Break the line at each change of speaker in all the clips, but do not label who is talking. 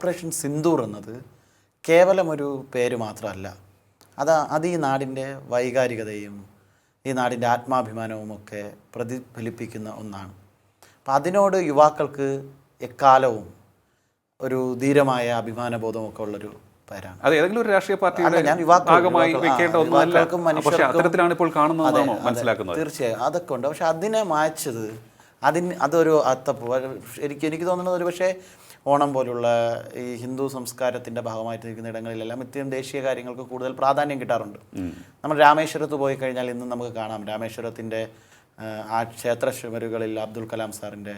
Operation Sindoor എന്നത് കേവലം ഒരു പേര് മാത്രമല്ല, അത് ഈ നാടിൻ്റെ വൈകാരികതയും ഈ നാടിൻ്റെ ആത്മാഭിമാനവും ഒക്കെ പ്രതിഫലിപ്പിക്കുന്ന ഒന്നാണ്. അപ്പം അതിനോട് യുവാക്കൾക്ക് എക്കാലവും ഒരു ധീരമായ അഭിമാനബോധമൊക്കെ ഉള്ളൊരു പേരാണ്.
അത് ഏതെങ്കിലും ഒരു രാഷ്ട്രീയ പാർട്ടിയുടെ ഭാഗമായി വെക്കേണ്ട ഒന്നുമല്ല. പക്ഷേ അത്തരത്തിലാണ് ഇപ്പോൾ കാണുന്നതെന്നാണോ മനസ്സിലാക്കുന്നത്?
തീർച്ചയായും അതൊക്കെ ഉണ്ട്. പക്ഷെ അതിനെ മായ്ച്ചത് അതൊരു എനിക്ക് തോന്നുന്നത് ഒരു പക്ഷേ ഓണം പോലുള്ള ഈ ഹിന്ദു സംസ്കാരത്തിൻ്റെ ഭാഗമായിട്ട് നിൽക്കുന്ന ഇടങ്ങളിലെല്ലാം ഇത്തരം ദേശീയ കാര്യങ്ങൾക്ക് കൂടുതൽ പ്രാധാന്യം കിട്ടാറുണ്ട്. നമ്മൾ രാമേശ്വരത്ത് പോയി കഴിഞ്ഞാൽ ഇന്നും നമുക്ക് കാണാം രാമേശ്വരത്തിൻ്റെ ആ ക്ഷേത്ര ചുമരുകളിൽ അബ്ദുൽ കലാം സാറിൻ്റെ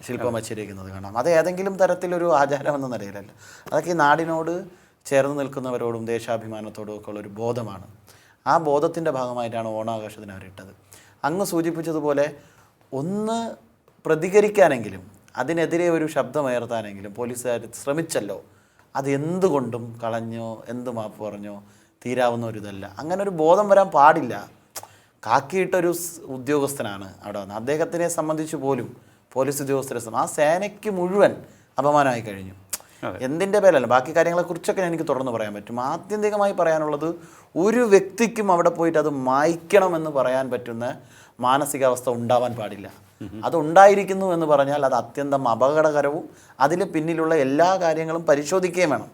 ശില്പം വച്ചിരിക്കുന്നത് കാണാം. അത് ഏതെങ്കിലും തരത്തിലൊരു ആചാരമെന്ന നിലയിലല്ല, അതൊക്കെ ഈ നാടിനോട് ചേർന്ന് നിൽക്കുന്നവരോടും ദേശാഭിമാനത്തോടും ഒക്കെ ഉള്ളൊരു ബോധമാണ്. ആ ബോധത്തിൻ്റെ ഭാഗമായിട്ടാണ് ഓണാഘോഷത്തിന് അവരിട്ടത്. അങ്ങ് സൂചിപ്പിച്ചതുപോലെ ഒന്ന് പ്രതികരിക്കാനെങ്കിലും അതിനെതിരെ ഒരു ശബ്ദമുയർത്താനെങ്കിലും പോലീസുകാർ ശ്രമിച്ചല്ലോ. അത് എന്തുകൊണ്ടും കളഞ്ഞോ എന്ത് മാപ്പ് പറഞ്ഞോ തീരാവുന്ന ഒരു ഇതല്ല. അങ്ങനെ ഒരു ബോധം വരാൻ പാടില്ല. കാക്കിയിട്ടൊരു ഉദ്യോഗസ്ഥനാണ് അവിടെ വന്നത്. അദ്ദേഹത്തിനെ സംബന്ധിച്ച് പോലും പോലീസ് ഉദ്യോഗസ്ഥരെ ആ സേനയ്ക്ക് മുഴുവൻ അപമാനമായി കഴിഞ്ഞു. എന്തിൻ്റെ പേരല്ല, ബാക്കി കാര്യങ്ങളെക്കുറിച്ചൊക്കെ എനിക്ക് തുടർന്ന് പറയാൻ പറ്റും. ആത്യന്തികമായി പറയാനുള്ളത്, ഒരു വ്യക്തിക്കും അവിടെ പോയിട്ട് അത് മായ്ക്കണമെന്ന് പറയാൻ പറ്റുന്ന മാനസികാവസ്ഥ ഉണ്ടാവാൻ പാടില്ല. അതുണ്ടായിരിക്കുന്നു എന്ന് പറഞ്ഞാൽ അത് അത്യന്തം അപകടകരവും അതിന് പിന്നിലുള്ള എല്ലാ കാര്യങ്ങളും പരിശോധിക്കുകയും വേണം.